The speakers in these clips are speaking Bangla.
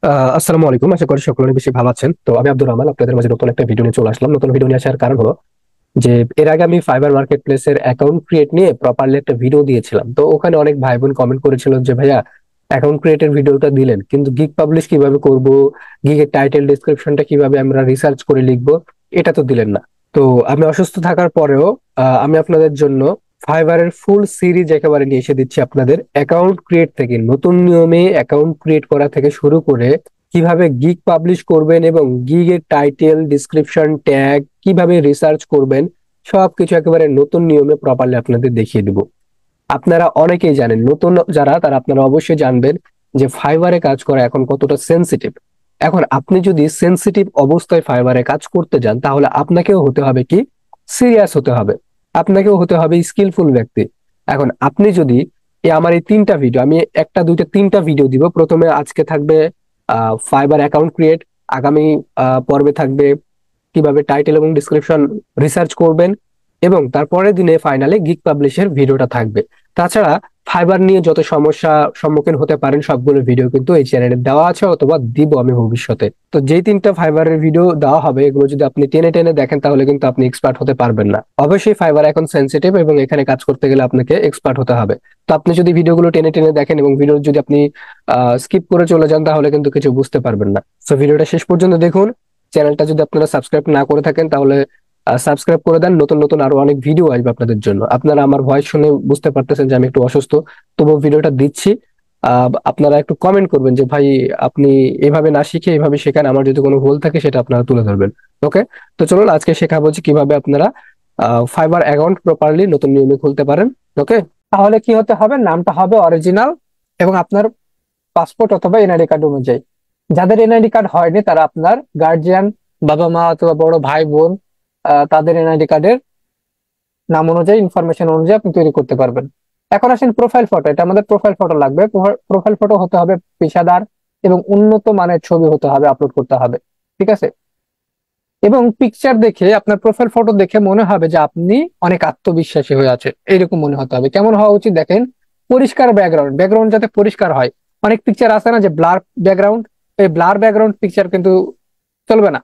আসসালামু আলাইকুম। আশা করি সকলে অনেক বেশি ভালো আছেন। তো আমি আব্দুর রহমান আপনাদের মাঝে নতুন একটা ভিডিও নিয়ে চলে আসলাম। নতুন ভিডিও নিয়ে আসার কারণ হলো যে এর আগে আমি ফাইবার মার্কেট প্লেসের অ্যাকাউন্ট ক্রিয়েট নিয়ে প্রপারলি একটা ভিডিও দিয়েছিলাম। তো ওখানে অনেক ভাই বোন কমেন্ট করেছিল যে ভাইয়া অ্যাকাউন্ট ক্রিয়েটের ভিডিওটা দিলেন কিন্তু গিগ পাবলিশ কিভাবে করব, গিগের টাইটেল ডেসক্রিপশনটা কিভাবে আমরা রিসার্চ করে লিখবো, এটা তো দিলেন না। তো আমি অসুস্থ থাকার পরেও আমি আপনাদের জন্য ফাইবারের ফুল সিরিজ একেবারে নিয়ে এসে দিচ্ছি আপনাদের। অ্যাকাউন্ট ক্রিয়েট থেকে নতুন নিয়মে অ্যাকাউন্ট ক্রিয়েট করা থেকে শুরু করে কিভাবে গিগ পাবলিশ করবেন এবং গিগের টাইটেল ডিসক্রিপশন ট্যাগ কিভাবে রিসার্চ করবেন, সবকিছু একেবারে নতুন নিয়মে প্রপারলি আপনাদের দেখিয়ে দিব। আপনারা অনেকেই জানেন, নতুন যারা তারা আপনারা অবশ্যই জানবেন যে ফাইবারে কাজ করা এখন কতটা সেনসিটিভ। এখন আপনি যদি সেনসিটিভ অবস্থায় ফাইবারে কাজ করতে যান তাহলে আপনাকেও হতে হবে কি, সিরিয়াস হতে হবে, আপনাকেও হতে হবে স্কিলফুল ব্যক্তি। এখন আপনি যদি আমার এই তিনটা ভিডিও, আমি একটা দুইটা তিনটা ভিডিও দিব। প্রথমে আজকে থাকবে ফাইবার অ্যাকাউন্ট ক্রিয়েট, আগামী পর্বে থাকবে কিভাবে টাইটেল এবং ডিসক্রিপশন রিসার্চ করবেন, এবং তারপরের দিনে ফাইনালে গিগ পাবলিশের ভিডিওটা থাকবে। তাছাড়া ফাইবার নিয়ে যত সমস্যা সম্মুখীন হতে পারেন সবগুলো ভিডিও কিন্তু এই চ্যানেলে দেওয়া আছে অথবা দিব আমি ভবিষ্যতে। তো যেই তিনটা ফাইবারের ভিডিও দেওয়া হবে এগুলো যদি আপনি টেনে টেনে দেখেন তাহলে কিন্তু আপনি এক্সপার্ট হতে পারবেন না। অবশ্যই ফাইবার এখন সেন্সিটিভ এবং এখানে কাজ করতে গেলে আপনাকে এক্সপার্ট হতে হবে। তো আপনি যদি ভিডিওগুলো টেনে টেনে দেখেন এবং ভিডিও যদি আপনি স্কিপ করে চলে যান তাহলে কিন্তু কিছু বুঝতে পারবেন না। তো ভিডিওটা শেষ পর্যন্ত দেখুন। চ্যানেলটা যদি আপনারা সাবস্ক্রাইব না করে থাকেন তাহলে সাবস্ক্রাইব করে দেন। নতুন নতুন আরো অনেক ভিডিও আসবে আপনাদের জন্য। আপনারা আমার ভয়েস শুনে বুঝতে পারতেছেন যে আমি একটু অসুস্থ, তবুও ভিডিওটা দিচ্ছি। আপনারা একটু কমেন্ট করবেন যে ভাই আপনি এভাবে না শিখে এভাবে শেখান, আমার যদি কোনো ভুল থাকে সেটা আপনারা তুলে ধরবেন। ওকে, তো চলুন আজকে শেখাবো যে কিভাবে আপনারা ফাইবার অ্যাকাউন্ট প্রপারলি নতুন নিয়মে খুলতে পারেন। ওকে, তাহলে কি হতে হবে? নামটা হবে অরিজিনাল এবং আপনার পাসপোর্ট অথবা এনআইডি কার্ড অনুযায়ী। যাদের এনআইডি কার্ড হয়নি তারা আপনার গার্জিয়ান, বাবা মা অথবা বড় ভাই বোন, তাদের এনআইডি কার্ডের নাম অনুযায়ী, ইনফরমেশন অনুযায়ী আপনি তৈরি করতে পারবেন। এখন আসেন প্রোফাইল ফটো। এটা আমাদের প্রোফাইল ফটো লাগবে। প্রোফাইল ফটো হতে হবে পেশাদার এবং উন্নত মানের ছবি হতে হবে, আপলোড করতে হবে। ঠিক আছে? এবং পিকচার দেখে, আপনার প্রোফাইল ফটো দেখে মনে হবে যে আপনি অনেক আত্মবিশ্বাসী হয়ে আছে, এইরকম মনে হতে হবে। কেমন হওয়া উচিত দেখেন, পরিষ্কার ব্যাকগ্রাউন্ড, ব্যাকগ্রাউন্ড যাতে পরিষ্কার হয়। অনেক পিকচার আছে না যে ব্লার ব্যাকগ্রাউন্ড, এই ব্লার ব্যাকগ্রাউন্ড পিকচার কিন্তু চলবে না।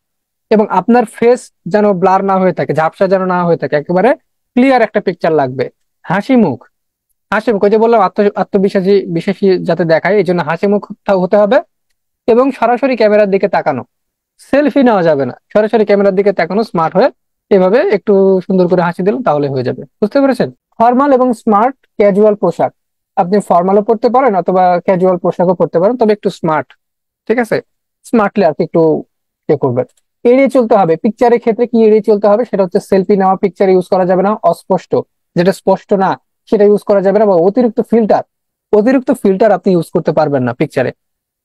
এবং আপনার ফেস যেন ব্লার না হয়ে থাকে, ঝাপসা যেন না হয়ে থাকে, একেবারে ক্লিয়ার একটা পিকচার লাগবে। হাসি মুখ, হাসি মুখ, ওই যে বললাম আত্মবিশ্বাসী বিশ্বাসী যাতে দেখায়, এই জন্য হাসি মুখ হতে হবে। এবং সরাসরি ক্যামেরার দিকে তাকানো, সেলফি নেওয়া যাবে না, সরাসরি ক্যামেরার দিকে তাকানো, স্মার্ট হয়ে এভাবে একটু সুন্দর করে হাসি দিলেন তাহলে হয়ে যাবে। বুঝতে পেরেছেন? ফর্মাল এবং স্মার্ট ক্যাজুয়াল পোশাক, আপনি ফর্মালও পড়তে পারেন অথবা ক্যাজুয়াল পোশাকও পড়তে পারেন, তবে একটু স্মার্ট, ঠিক আছে, স্মার্টলি আর কি একটু ইয়ে করবেন। এড়িয়ে চলতে হবে পিকচারের ক্ষেত্রে, কি এড়িয়ে চলতে হবে সেটা হচ্ছে সেলফি নেওয়া পিকচার ইউজ করা যাবে না, অস্পষ্ট, যেটা স্পষ্ট না সেটা ইউজ করা যাবে না, বা অতিরিক্ত ফিল্টার, অতিরিক্ত ফিল্টার আপনি ইউজ করতে পারবেন না পিকচারে।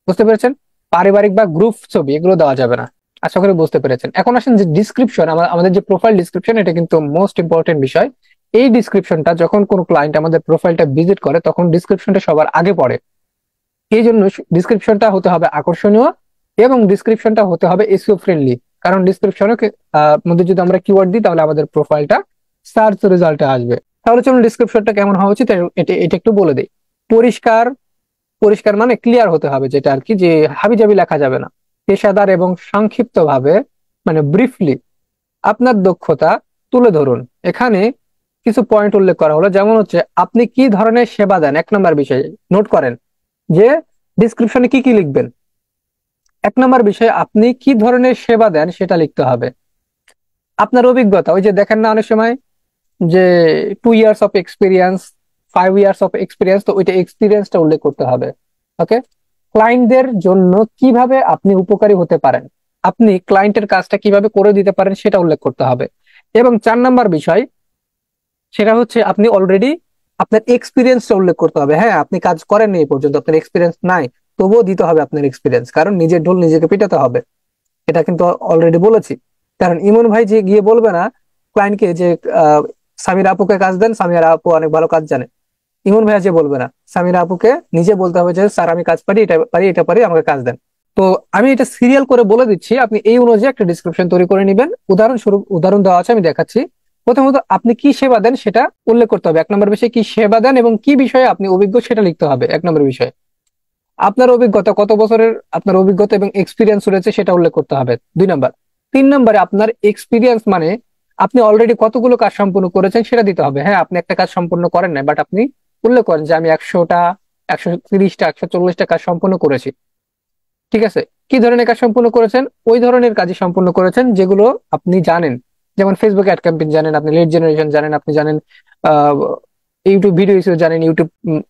বুঝতে পেরেছেন? পারিবারিক বা গ্রুপ ছবি এগুলো দেওয়া যাবে না। আশা করি বুঝতে পেরেছেন। এখন আসেন যে ডিসক্রিপশন, আমাদের যে প্রোফাইল ডিসক্রিপশন, এটা কিন্তু মোস্ট ইম্পর্টেন্ট বিষয়। এই ডিসক্রিপশনটা যখন কোনো ক্লায়েন্ট আমাদের প্রোফাইলটা ভিজিট করে তখন ডিসক্রিপশনটা সবার আগে পড়ে। এই জন্য ডিসক্রিপশনটা হতে হবে আকর্ষণীয় এবং ডিসক্রিপশনটা হতে হবে এসইও ফ্রেন্ডলি। কারণ ডিসক্রিপশনের মধ্যে যদি আমরা কিওয়ার্ড দিই তাহলে আমাদের প্রোফাইলটা সার্চ রেজাল্টে আসবে। তাহলে চলুন ডিসক্রিপশনটা কেমন হওয়া উচিত এটা এটা একটু বলে দিই। পরিষ্কার, পরিষ্কার মানে ক্লিয়ার হতে হবে, যেটা আর কি, যে হাবিজাবি লেখা যাবে না। পেশাদার এবং সংক্ষিপ্ত ভাবে, মানে ব্রিফলি আপনার দক্ষতা তুলে ধরুন। এখানে কিছু পয়েন্ট উল্লেখ করা হলো, যেমন হচ্ছে আপনি কি ধরনের সেবা দেন। এক নম্বর বিষয় নোট করেন যে ডিসক্রিপশনে কি কি লিখবেন। এক নম্বর বিষয়, আপনি কি ধরনের সেবা দেন সেটা লিখতে হবে। আপনার অভিজ্ঞতা, ওই যে দেখেন না অনেক সময় যে 2 years of experience, 5 years of experience, তো ওইটা এক্সপিরিয়েন্সটা উল্লেখ করতে হবে। ওকে। ক্লায়েন্টদের জন্য কিভাবে আপনি উপকারী হতে পারেন, আপনি ক্লায়েন্টের কাজটা কিভাবে করে দিতে পারেন সেটা উল্লেখ করতে হবে। এবং 4 নম্বর বিষয়, সেটা হচ্ছে আপনি অলরেডি আপনার এক্সপিরিয়েন্সটা উল্লেখ করতে হবে। হ্যাঁ, আপনি কাজ করেননি এই পর্যন্ত, আপনার এক্সপিরিয়েন্স নাই, তবুও দিতে হবে আপনার এক্সপিরিয়েন্স, কারণ নিজের ঢোল নিজেকে পিটাতে হবে। এটা কিন্তু অলরেডি বলেছি। কারণ ইমন ভাই যে গিয়ে বলবে না ক্লায়েন্টকে যে সামিরা আপুকে কাজ দেন, সামিরা আপু অনেক ভালো কাজ জানে। ইমন ভাইয়া যে বলবে না, সামিরা আপুকে নিজে বলতে হবে যে স্যার আমি কাজ পারি, এটা পারি, এটা পারি, আমাকে কাজ দেন। তো আমি এটা সিরিয়াল করে বলে দিচ্ছি, আপনি এই অনুযায়ী একটা ডিসক্রিপশন তৈরি করে নেবেন। উদাহরণস্বরূপ, উদাহরণ দেওয়া আছে, আমি দেখাচ্ছি। প্রথমত আপনি কি সেবা দেন সেটা উল্লেখ করতে হবে। 1 নম্বর বিষয় কি সেবা দেন এবং কি বিষয়ে আপনি অভিজ্ঞ সেটা লিখতে হবে 1 নম্বর বিষয়। আপনার অভিজ্ঞতা কত বছরের, আপনার অভিজ্ঞতা এবং এক্সপিরিয়েন্স রয়েছে সেটা উল্লেখ করতে হবে 2 নাম্বার। 3 নাম্বারে আপনার এক্সপিরিয়েন্স মানে আপনি অলরেডি কতগুলো কাজ সম্পূর্ণ করেছেন সেটা দিতে হবে। হ্যাঁ, আপনি একটা কাজ সম্পূর্ণ করেন না, বাট আপনি উল্লেখ করেন যে আমি 100টা, 130টা, 140টা কাজ সম্পূর্ণ করেছি। ঠিক আছে, কি ধরনের কাজ সম্পূর্ণ করেছেন? ওই ধরনের কাজই সম্পূর্ণ করেছেন যেগুলো আপনি জানেন। যেমন ফেসবুক অ্যাড ক্যাম্পেইন জানেন, আপনি লিড জেনারেশন জানেন, আপনি জানেন আহ ইউটিউব ভিডিও ইস্যু জানেন, ইউটিউব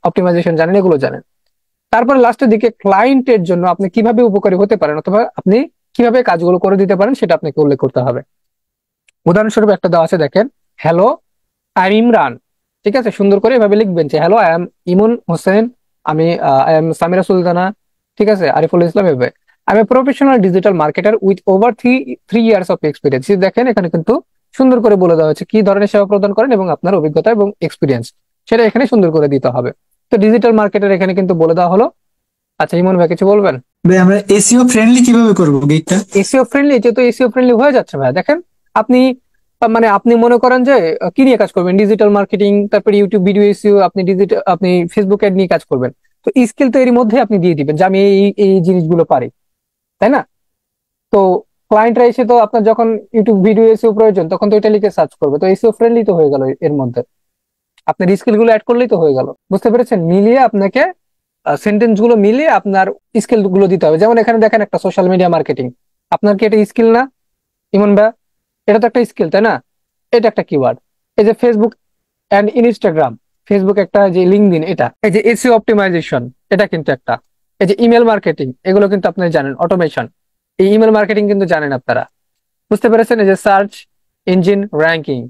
অপটিমাইজেশন জানেন, এগুলো জানেন। তারপরে লাস্টের দিকে ক্লায়েন্টের জন্য আপনি কিভাবে উপকারী হতে পারেন অথবা আপনি কিভাবে কাজগুলো করে দিতে পারেন সেটা আপনাকে উল্লেখ করতে হবে। উদাহরণস্বরূপ একটা দেওয়া আছে, দেখেন, হ্যালো আই এম ইমরান। ঠিক আছে, সুন্দর করে এভাবে লিখবেন যে হ্যালো আই এম ইমন হোসেন, আমি আই এম সামিরা সুলতানা, ঠিক আছে, আরিফুল ইসলাম, এভাবে I M a professional digital marketer with over three years of experience. দেখেন এখানে কিন্তু সুন্দর করে বলে দেওয়া হয়েছে কি ধরনের সেবা প্রদান করেন এবং আপনার অভিজ্ঞতা এবং এক্সপিরিয়েন্স সেটা এখানে সুন্দর করে দিতে হবে। তো ডিজিটাল মার্কেটার এখানে কিন্তু বলে দেওয়া হলো। আচ্ছা, ইমন ভাই কিছু বলবেন? ভাই আমরা এসইও ফ্রেন্ডলি কিভাবে করব গিগটা? এসিও ফ্রেন্ডলি, যেহেতু এসিও ফ্রেন্ডলি হয়ে যাচ্ছে ভাই, দেখেন আপনি মানে আপনি মনে করেন যে কি নিয়ে কাজ করবেন, ডিজিটাল মার্কেটিং, তারপরে ইউটিউব ভিডিও এসইও, আপনি ফেসবুক অ্যাড নিয়ে কাজ করবেন। তো স্কিল তো এরই মধ্যে আপনি দিয়ে দিবেন যে আমি এই এই জিনিসগুলো পারি, তাই না? তো ক্লায়েন্টরা এসে তো আপনার যখন ইউটিউব ভিডিও এসইও প্রয়োজন তখন তো এটা লিখে সার্চ করবে, তো এসইও ফ্রেন্ডলি তো হয়ে গেল এর মধ্যে। আপনার স্কিল গুলো অ্যাড করলেই তো হয়ে গেল। বুঝতে পেরেছেন? মিলিয়ে আপনাকে সেন্টেন্স গুলো মিলিয়ে আপনার স্কিল গুলো দিতে হবে। যেমন এখানে দেখেন একটা সোশ্যাল মিডিয়া মার্কেটিং, আপনার কি এটা স্কিল না ইমন ভাই? এটা তো একটা স্কিল, তাই না? এটা একটা কিওয়ার্ড। এই যে ফেসবুক অ্যান্ড ইনস্টাগ্রাম, ফেসবুক একটা, যে লিঙ্কডইন, এটা এই যে এসইও অপটিমাইজেশন, এটা কিন্তু একটা। এই যে ইমেল মার্কেটিং, এগুলো কিন্তু আপনারা জানেন, অটোমেশন, এই ইমেল মার্কেটিং কিন্তু জানেন আপনারা। বুঝতে পেরেছেন? এই যে সার্চ ইঞ্জিন র্যাঙ্কিং,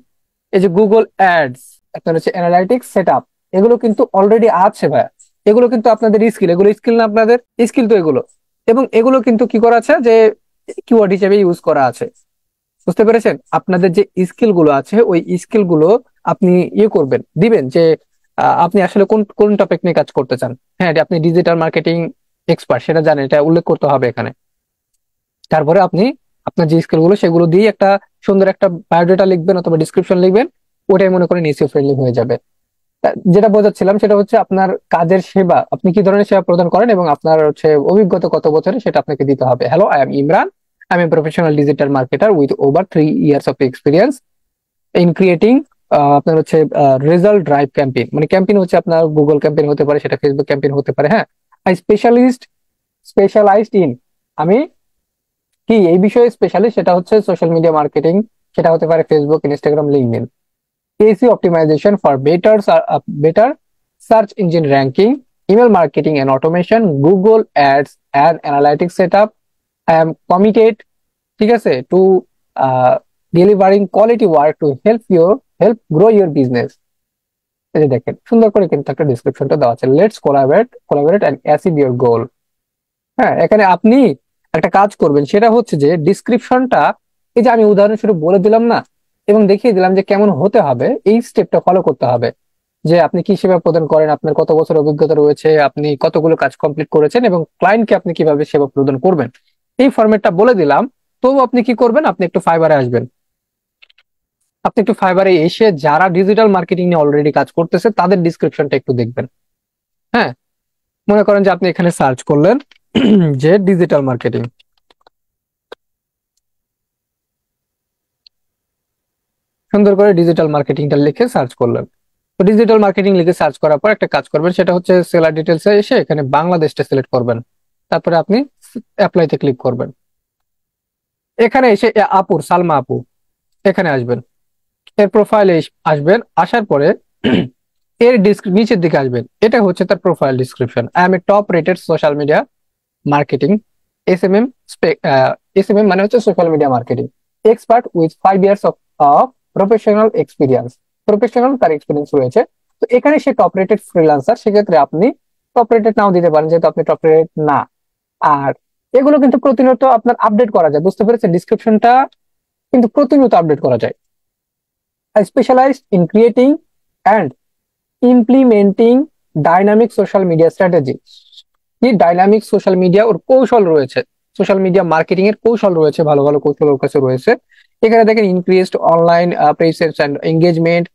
এই যে গুগল অ্যাডস, আপনার হচ্ছে অ্যানালাইটিক্স সেটআপ, এগুলো কিন্তু অলরেডি আছে ভাই। এগুলো কিন্তু আপনাদের স্কিল, এগুলো স্কিল না আপনাদের? স্কিল তো এগুলো। এবং এগুলো কিন্তু কি করা আছে যে কিওয়ার্ড হিসেবে ইউজ করা আছে। বুঝতে পেরেছেন? আপনাদের যে স্কিল গুলো আছে ওই স্কিল গুলো আপনি ইয়ে করবেন, দিবেন যে আপনি আসলে কোন কোন টপিক নিয়ে কাজ করতে চান। হ্যাঁ, এটা আপনি ডিজিটাল মার্কেটিং এক্সপার্ট সেটা জানেন, এটা উল্লেখ করতে হবে এখানে। তারপরে আপনি আপনার যে স্কিল গুলো সেগুলো দিয়ে একটা সুন্দর একটা বায়োডাটা লিখবেন অথবা ডিসক্রিপশন লিখবেন, ওটাই মনে করেন এসইও ফ্রেন্ডলি হয়ে যাবে। যেটা বোঝাচ্ছিলাম সেটা হচ্ছে আপনার কাজের সেবা, আপনি কি ধরনের সেবা প্রদান করেন এবং আপনার হচ্ছে অভিজ্ঞতা কত বছরে সেটা আপনাকে দিতে হবে। Hello I am Imran, I M a professional digital marketer with over 3 years of experience in creating, আপনার হচ্ছে রেজাল্ট ড্রাইভ ক্যাম্পেইন। মানে ক্যাম্পেইন হচ্ছে আপনার গুগল ক্যাম্পেইন হতে পারে, সেটা ফেসবুক ক্যাম্পেইন হতে পারে। হ্যাঁ, আই স্পেশালাইজড ইন, আমি কি এই বিষয়ে স্পেশালিস্ট, সেটা হচ্ছে সোশ্যাল মিডিয়া মার্কেটিং, সেটা হতে পারে Facebook, Instagram, LinkedIn. SEO optimisation for better search engine ranking, email marketing and automation, Google ads and analytics setup. I am committed, ঠিক আছে, to delivering quality work to help grow your business. এই যে দেখেন সুন্দর করে কিন্তু একটা ডিসক্রিপশনটা দেওয়া আছে, let's collaborate and achieve your goal. হ্যাঁ, এখানে আপনি একটা কাজ করবেন, সেটা হচ্ছে যে ডিসক্রিপশনটা, এই যে আমি উদাহরণস্বরূপ বলে দিলাম না এবং দেখিয়ে দিলাম যে কেমন হতে হবে, এই স্টেপটা ফলো করতে হবে। যে আপনি কি সেবা প্রদান করেন, আপনার কত বছর অভিজ্ঞতা রয়েছে, আপনি কতগুলো কাজ কমপ্লিট করেছেন এবং ক্লায়েন্টকে আপনি কিভাবে সেবা প্রদান করবেন, এই ফরম্যাটটা বলে দিলাম। তো আপনি কি করবেন, আপনি একটু ফাইবারে আসবেন। আপনি একটু ফাইবারে এসে যারা ডিজিটাল মার্কেটিং নিয়ে অলরেডি কাজ করতেছে তাদের ডিসক্রিপশনটা একটু দেখবেন। হ্যাঁ, মনে করেন যে আপনি এখানে সার্চ করলেন যে ডিজিটাল মার্কেটিং, সুন্দর করে ডিজিটাল মার্কেটিংটা লিখে সার্চ করলেন। তো ডিজিটাল মার্কেটিং লিখে সার্চ করার পর একটা কাজ করবেন, সেটা হচ্ছে সেলার ডিটেলসে এসে এখানে বাংলাদেশটা সিলেক্ট করবেন। তারপরে আপনি অ্যাপ্লাইতে ক্লিক করবেন। এখানে এসে আপুর, সালমা আপু, এখানে আসবেন। এর প্রোফাইলে আসবেন, আসার পরে এর নিচের দিকে আসবেন, এটা হচ্ছে তার profile description. I M A top rated social media marketing SMM, SMM মানে হচ্ছে social media marketing expert with 5 years of professional experience. Professional তার এক্সপিরিয়েন্স রয়েছে। তো এখানে সে টপ রেটেড ফ্রিল্যান্সার, সেক্ষেত্রে আপনি টপ রেটেড নাও দিতে পারেন যেহেতু আপনি টপ রেটেড না। আর এগুলো কিন্তু প্রতিনিয়ত আপনার আপডেট করা যায়। বুঝতে পেরেছেন? ডিসক্রিপশনটা কিন্তু প্রতিনিয়ত আপডেট করা যায়। I specialized in creating and implementing dynamic social media strategy. এই ডাইনামিক সোশ্যাল মিডিয়া ওর কৌশল রয়েছে, সোশ্যাল মিডিয়া মার্কেটিং এর কৌশল রয়েছে, ভালো ভালো কৌশল ওর কাছে রয়েছে। এখানে দেখেন increased online presence and engagement,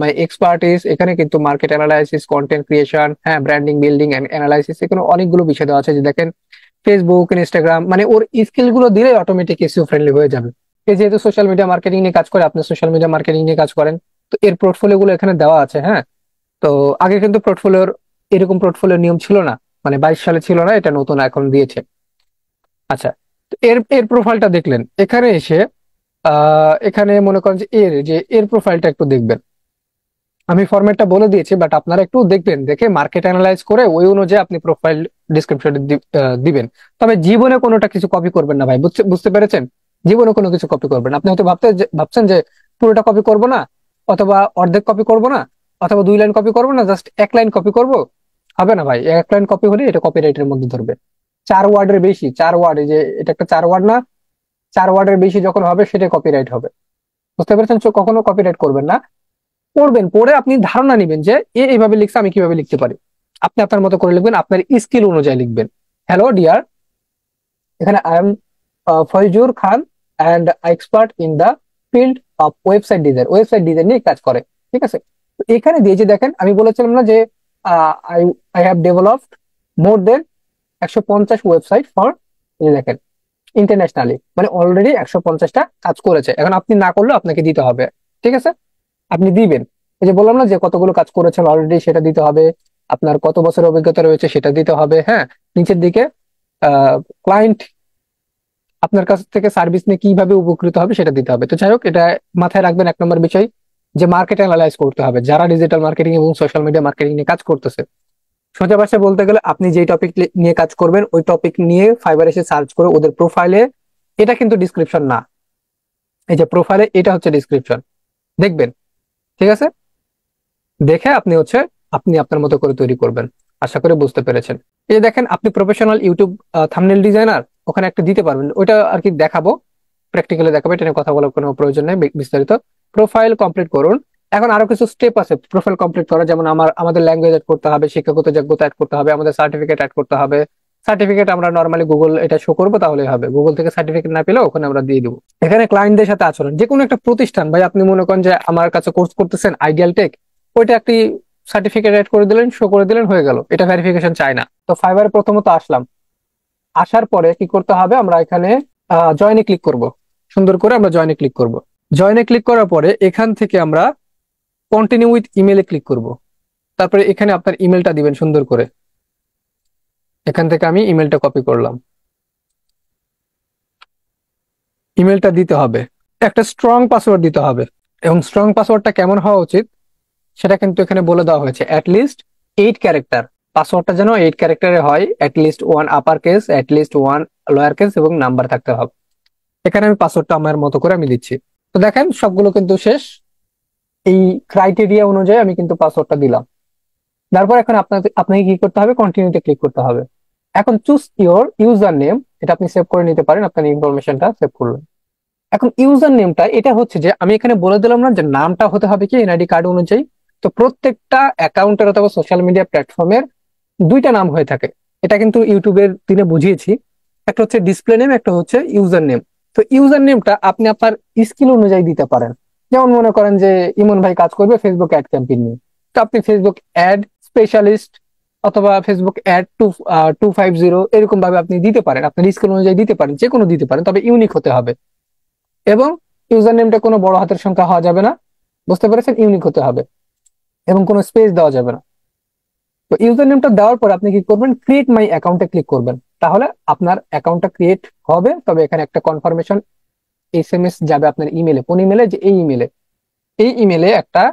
my expertise, এখানে কিন্তু মার্কেট অ্যানালাইসিস, কন্টেন্ট ক্রিয়েশন, হ্যাঁ, ব্র্যান্ডিং, বিল্ডিং এন্ড অ্যানালাইসিস, এখানে অনেকগুলো বিষয় দেওয়া আছে। যে দেখেন ফেসবুক, ইনস্টাগ্রাম, মানে ওর স্কিল গুলো দিলে অটোমেটিক এসইও ফ্রেন্ডলি হয়ে যাবে। এই যেহেতু সোশ্যাল মিডিয়া মার্কেটিং নিয়ে কাজ করে, আপনি সোশ্যাল মিডিয়া মার্কেটিং নিয়ে কাজ করেন, তো এর পোর্টফোলিও গুলো এখানে দেওয়া আছে। হ্যাঁ, তো আগে কিন্তু পোর্টফোলিওর এরকম পোর্টফোলিও নিয়ম ছিল না, মানে 22 সালে ছিল না, এটা নতুন এখন দিয়েছে। আচ্ছা, তো এর এর প্রোফাইলটা দেখলেন, এখানে এসে এখানে মনে করেন যে এর প্রোফাইলটা একটু দেখবেন। আমি ফরম্যাটটা বলে দিয়েছি, বাট আপনারা একটু দেখবেন, দেখে মার্কেট অ্যানালাইজ করে ওই অনুযায়ী আপনি প্রোফাইল ডিসক্রিপশনে দিবেন। তবে জীবনে কোনোটা কিছু কপি করবেন না ভাই, বুঝতে বুঝতে পেরেছেন? জীবনে কোনো কিছু কপি করবেন না। আপনি হয়তো ভাবছেন যে পুরোটা কপি করব না, অথবা অর্ধেক কপি করব না, অথবা 2 লাইন কপি করব না, জাস্ট 1 লাইন কপি করব। হবে না ভাই, 1 লাইন কপি হলে এটা কপিরাইটের মধ্যে ধরবে। 4 ওয়ার্ডের বেশি, 4 ওয়ার্ড, এই যে এটা একটা 4 ওয়ার্ড না, 4 ওয়ার্ডের বেশি যখন হবে সেটা কপিরাইট হবে। বুঝতে পেরেছেন? তো কখনো কপিরাইট করবেন না। পড়বেন, পড়ে আপনি ধারণা নিবেন যে এইভাবে লিখছে, আমি কিভাবে লিখতে পারি। আপনি আপনার মতো করে লিখবেন, আপনার স্কিল অনুযায়ী লিখবেন। হ্যালো ডিয়ার, এখানে I am Foyzur Khan and expert in the field of website design, website design নিয়ে কাজ করে। ঠিক আছে, তো এখানে দিয়ে যে দেখেন, আমি বলেছিলাম না যে I I have developed more than 150 website for, দেখেন, ইন্টারন্যাশনালি, মানে অলরেডি 150টা কাজ করেছে। এখন আপনি না করলেও আপনাকে দিতে হবে। ঠিক আছে, আপনি দিবেন। এই যে বললাম না যে কতগুলো কাজ করেছেন অলরেডি, সেটা দিতে হবে। আপনার কত বছরের অভিজ্ঞতা রয়েছে সেটা দিতে হবে। হ্যাঁ, নিচের দিকে ক্লায়েন্ট আপনার কাছ থেকে সার্ভিস নিয়ে কিভাবে উপকৃত হবে সেটা দিতে হবে। তো যাই হোক, এটা মাথায় রাখবেন। 1 নম্বর বিষয় যে মার্কেট অ্যানালাইজ করতে হবে, যারা ডিজিটাল মার্কেটিং এবং সোশ্যাল মিডিয়া মার্কেটিং নিয়ে কাজ করতেছে। সোজা ভাষায় বলতে গেলে, আপনি যেই টপিক নিয়ে কাজ করবেন ওই টপিক নিয়ে ফাইবার এসে সার্চ করে ওদের প্রোফাইলে, এটা কিন্তু ডিসক্রিপশন না, এই যে প্রোফাইলে এটা হচ্ছে ডিসক্রিপশন, দেখবেন। ঠিক আছে, দেখে আপনি আপনার মতো করে তৈরি করবেন। আশা করি বুঝতে পেরেছেন। এই যে দেখেন, আপনি প্রফেশনাল ইউটিউব থাম্বনেল ডিজাইনার, ওখানে একটা দিতে পারবেন, ওইটা আর কি দেখাবো, প্র্যাকটিক্যালি দেখাবো, এটা নিয়ে কথা বলার কোনো প্রয়োজন নেই বিস্তারিত। প্রোফাইল কমপ্লিট করুন। এখন আরো কিছু স্টেপ আছে প্রোফাইল কমপ্লিট করা, যেমন আমাদের ল্যাঙ্গুয়েজ অ্যাড করতে হবে, শিক্ষাগত যোগ্যতা অ্যাড করতে হবে, আমাদের সার্টিফিকেট অ্যাড করতে হবে। সার্টিফিকেট আমরা নর্মালি গুগল এটা শো করবো, তাহলেই হবে। গুগল থেকে সার্টিফিকেট না পেলে ওখানে আমরা দিয়ে দিবো। এখানে ক্লায়েন্টদের সাথে আচরণ, যে কোনো একটা প্রতিষ্ঠান, ভাই আপনি মনে করেন যে আমার কাছে কোর্স করতেছেন আইডিয়াল টেক, ওইটা একটি সার্টিফিকেট অ্যাড করে দিলেন, শো করে দিলেন, হয়ে গেল। এটা ভেরিফিকেশন চাই না। তো ফাইবারে প্রথমত আসলাম, আসার পরে কি করতে হবে, আমরা এখানে জয়েনে ক্লিক করব। সুন্দর করে আমরা জয়েনে ক্লিক করব। জয়েনে ক্লিক করার পরে এখান থেকে আমরা কন্টিনিউ উইথ ইমেলে ক্লিক করব। তারপরে এখানে আপনার ইমেলটা দিবেন সুন্দর করে। এখান থেকে আমি ইমেলটা কপি করলাম, ইমেলটা দিতে হবে। একটা স্ট্রং পাসওয়ার্ড দিতে হবে, এবং স্ট্রং পাসওয়ার্ডটা কেমন হওয়া উচিত সেটা কিন্তু এখানে বলে দেওয়া হয়েছে। অ্যাটলিস্ট 8 ক্যারেক্টার, পাসওয়ার্ডটা যেন 8 ক্যারেক্টারে হয়। At least 1 upper case, at least 1 lower case এবং নাম্বার থাকতে হবে। এখানে আমি পাসওয়ার্ডটা আমার মতো করে আমি দিচ্ছি। তো দেখেন সবগুলো কিন্তু শেষ। এই ক্রাইটেরিয়া অনুযায়ী আমি কিন্তু পাসওয়ার্ডটা দিলাম। তারপর এখন আপনাকে কি করতে হবে, কন্টিনিউতে ক্লিক করতে হবে। এখন চুজ ইওর ইউজার নেম, এটা আপনি সেভ করে নিতে পারেন, আপনার ইনফরমেশনটা সেভ করলেন। এখন ইউজার নেমটা এটা হচ্ছে যে আমি এখানে বলে দিলাম না যে নামটা হতে হবে কি এনআইডি কার্ড অনুযায়ী। তো প্রত্যেকটা অ্যাকাউন্টের অথবা সোশ্যাল মিডিয়া প্ল্যাটফর্মের 2টা নাম হয়ে থাকে। এটা কিন্তু ইউটিউবের দিনে বুঝিয়েছি। একটা হচ্ছে ডিসপ্লে নেম, একটা হচ্ছে ইউজার নেম। তো ইউজার নেমটা আপনি আপনার স্কিল অনুযায়ী দিতে পারেন। যেমন মনে করেন যে ইমন ভাই কাজ করবে ফেসবুক অ্যাড ক্যাম্পেইন নিয়ে, তো আপনি ফেসবুক অ্যাড স্পেশালিস্ট অথবা ফেসবুক অ্যাড 250 এরকম ভাবে আপনি দিতে পারেন, আপনার স্কিল অনুযায়ী দিতে পারেন, যে কোনো দিতে পারেন, তবে ইউনিক হতে হবে। এবং ইউজার নেমটা কোনো বড় হাতের সংখ্যা হওয়া যাবে না, বুঝতে পেরেছেন? ইউনিক হতে হবে, এবং কোনো স্পেস দেওয়া যাবে না। তো ইউজার নেমটা দেওয়ার পর আপনি কি করবেন, ক্রিয়েট মাই অ্যাকাউন্টে ক্লিক করবেন। তাহলে আপনার অ্যাকাউন্টটা ক্রিয়েট হবে। তবে এখানে একটা কনফার্মেশন এসএমএস যাবে আপনার ইমেলে। কোন ইমেলে? যে এই ইমেলে একটা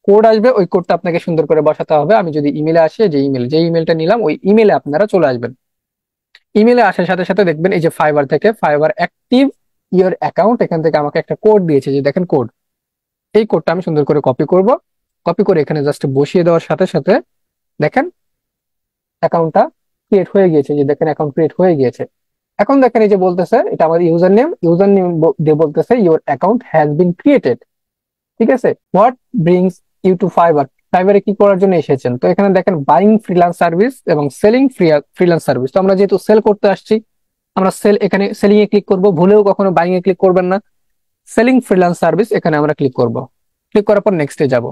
কোড আসবে, ওই কোডটা আপনাকে সুন্দর করে বসাতে হবে। আমি যদি ইমেলে আসে, যে ইমেলটা নিলাম ওই ইমেলে আপনারা চলে আসবেন। ইমেলে আসার সাথে সাথে দেখবেন এই যে ফাইবার থেকে ফাইবার অ্যাক্টিভ ইওর অ্যাকাউন্ট, এখান থেকে আমাকে একটা কোড দিয়েছে, যে দেখেন কোড। এই কোডটা আমি সুন্দর করে কপি করব। কপি করে এখানে জাস্ট বসিয়ে দেওয়ার সাথে সাথে দেখেন অ্যাকাউন্টটা ক্রিয়েট হয়ে গিয়েছে। যে দেখেন অ্যাকাউন্ট ক্রিয়েট হয়ে গিয়েছে। এখন দেখেন এই যে বলতেছে এটা আমার ইউজার নেম দিয়ে বলতেছে your account has been created. ঠিক আছে, what brings you to Fiverr, ফাইবারে কি করার জন্য এসেছেন? তো এখানে দেখেন বাইং ফ্রিল্যান্স সার্ভিস এবং সেলিং ফ্রিল্যান্স সার্ভিস। তো আমরা যেহেতু সেল করতে আসছি, আমরা এখানে সেলিং এ ক্লিক করব। ভুলেও কখনো বাইং এ ক্লিক করবেন না। সেলিং ফ্রিল্যান্স সার্ভিস এখানে আমরা ক্লিক করব। ক্লিক করার পর নেক্সটে যাব।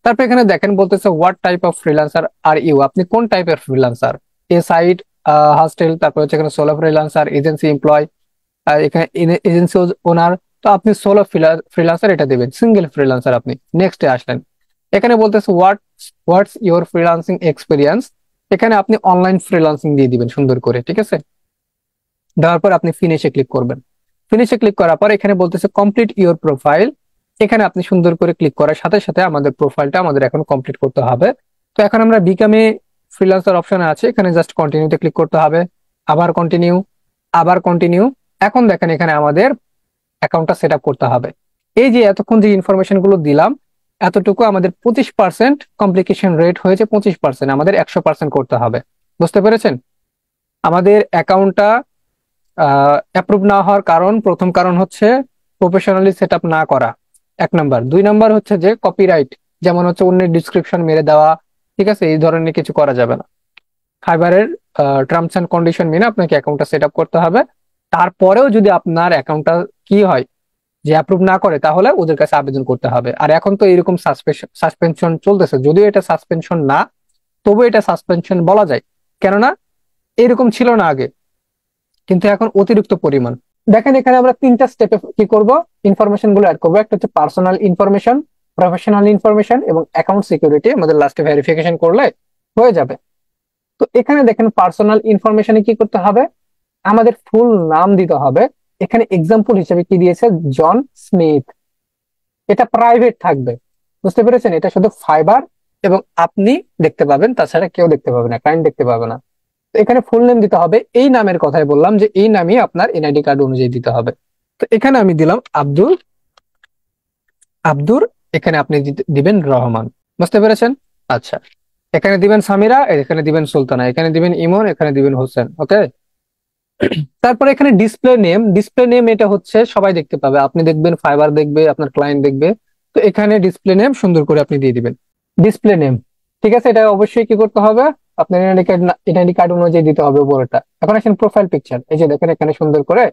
তারপর এখানে দেখেন বলতেছে what type of freelancer are you, আপনি কোন টাইপের ফ্রিল্যান্সার, এ সাইট, হস্টেল, তারপর হচ্ছে এখানে সোলো ফ্রিল্যান্সার, এজেন্সি এমপ্লয়, আর এখানে এজেন্সি ওনার। তো আপনি সোলো ফ্রিল্যান্সার এটা দিবেন, সিঙ্গেল ফ্রিল্যান্সার আপনি। নেক্সটে আসলেন, এখানে বলতেছে হোয়াটস ইউর ফ্রিল্যান্সিং এক্সপিরিয়েন্স, এখানে আপনি অনলাইন ফ্রিল্যান্সিং দিয়ে দিবেন সুন্দর করে, ঠিক আছে। দেওয়ার পর আপনি ফিনিশে ক্লিক করবেন। ফিনিশে ক্লিক করার পর এখানে বলতেছে কমপ্লিট ইউর প্রোফাইল, এখানে আপনি সুন্দর করে ক্লিক করার সাথে সাথে আমাদের প্রোফাইলটা আমাদের এখন কমপ্লিট করতে হবে। তো এখন আমরা বিকামে ফ্রিল্যান্সার অপশনে আছে, এখানে জাস্ট কন্টিনিউতে ক্লিক করতে হবে, আবার কন্টিনিউ, আবার কন্টিনিউ। এখন দেখেন এখানে আমাদের অ্যাকাউন্টটা সেট আপ করতে হবে। এই যে এতক্ষণ যে ইনফরমেশন গুলো দিলাম, এতটুকু আমাদের 25% কমপ্লিকেশন রেট হয়েছে, 25%, আমাদের 100% করতে হবে। বুঝতে পেরেছেন? আমাদের অ্যাকাউন্টটা অ্যাপ্রুভ না হওয়ার কারণ, প্রথম কারণ হচ্ছে প্রফেশনালি সেট আপ না করা, 1 নাম্বার। 2 নাম্বার হচ্ছে যে কপিরাইট, যেমন হচ্ছে অন্যের ডিসক্রিপশন মেরে দেওয়া, ঠিক আছে, এই ধরনের কিছু করা যাবে না। ফাইবারের টার্মস অ্যান্ড কন্ডিশন মেনে আপনাকে অ্যাকাউন্টটা সেট আপ করতে হবে। তারপরেও যদি আপনার অ্যাকাউন্টটা কি হয় যে অ্যাপ্রুভ না করে, তাহলে ওদের কাছে আবেদন করতে হবে। আর এখন তো এরকম সাসপেনশন চলতেছে, যদিও এটা সাসপেনশন না, তবু এটা সাসপেনশন বলা যায়, কেননা এরকম ছিল না আগে, কিন্তু এখন অতিরিক্ত পরিমাণ। দেখেন এখানে আমরা 3টা স্টেপে কি করব, ইনফরমেশন গুলো অ্যাড করবো। একটা হচ্ছে পার্সোনাল ইনফরমেশন, প্রফেশনাল ইনফরমেশন এবং অ্যাকাউন্ট সিকিউরিটি, আমাদের লাস্টে ভেরিফিকেশন করলে হয়ে যাবে। তো এখানে দেখেন পার্সোনাল ইনফরমেশনে কি করতে হবে, আমাদের ফুল নাম দিতে হবে। এখানে এক্সাম্পল হিসেবে কি দিয়েছে, জন স্মিথ। এটা প্রাইভেট থাকবে, বুঝতে পেরেছেন? এটা শুধু ফাইবার এবং আপনি দেখতে পাবেন, তাছাড়া কেউ দেখতে পাবে না, ক্লায়েন্ট দেখতে পাবে না। তো এখানে ফুল নেম দিতে হবে, এই নামের কথাই বললাম যে এই নামই আপনার এনআইডি কার্ড অনুযায়ী দিতে হবে। তো এখানে আমি দিলাম আব্দুর, এখানে আপনি দিবেন রহমান। বুঝতে পেরেছেন? আচ্ছা, এখানে দিবেন সামিরা, এখানে দিবেন সুলতানা, এখানে দিবেন ইমন, এখানে দিবেন হোসেন। ওকে, তারপরে এখানে ডিসপ্লে নেম এটা হচ্ছে সবাই দেখতে পাবে, আপনি দেখবেন, ফাইবার দেখবে, আপনার ক্লায়েন্ট দেখবে। তো এখানে ডিসপ্লে নেম সুন্দর করে আপনি দিয়ে দিবেন, ডিসপ্লে নেম, ঠিক আছে। এটা অবশ্যই কি করতে হবে, আপনার এনআইডি কার্ড অনুযায়ী দিতে হবে উপরেটা। এখন আসেন প্রোফাইল পিকচার, এই যে দেখেন এখানে সুন্দর করে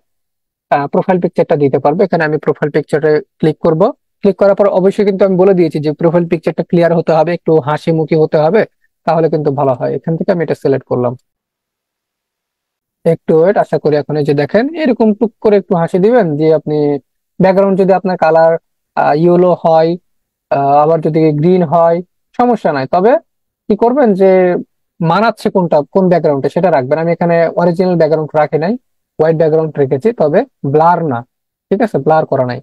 প্রোফাইল পিকচারটা দিতে পারবে। এখানে আমি প্রোফাইল পিকচারে ক্লিক করব। ক্লিক করার পর অবশ্যই কিন্তু আমি বলে দিয়েছি যে প্রোফাইল পিকচারটা ক্লিয়ার হতে হবে, একটু হাসি মুখী হতে হবে, তাহলে কিন্তু ভালো হয়। এখান থেকে আমি এটা সিলেক্ট করলাম, একটু ওয়েট, আশা করি। এখন এই যে দেখেন এরকম টুক করে একটু হাসি দিবেন, দিয়ে আপনি ব্যাকগ্রাউন্ড যদি আপনার কালার ইয়েলো হয়, আবার যদি গ্রিন হয়, সমস্যা নাই। তবে কি করবেন যে মানাচ্ছে কোনটা, কোন ব্যাকগ্রাউন্ডে সেটা রাখবেন। আমি এখানে অরিজিনাল ব্যাকগ্রাউন্ড রাখি নাই, হোয়াইট ব্যাকগ্রাউন্ড রেখেছি, তবে ব্লার না, ঠিক আছে, ব্লার করা নাই।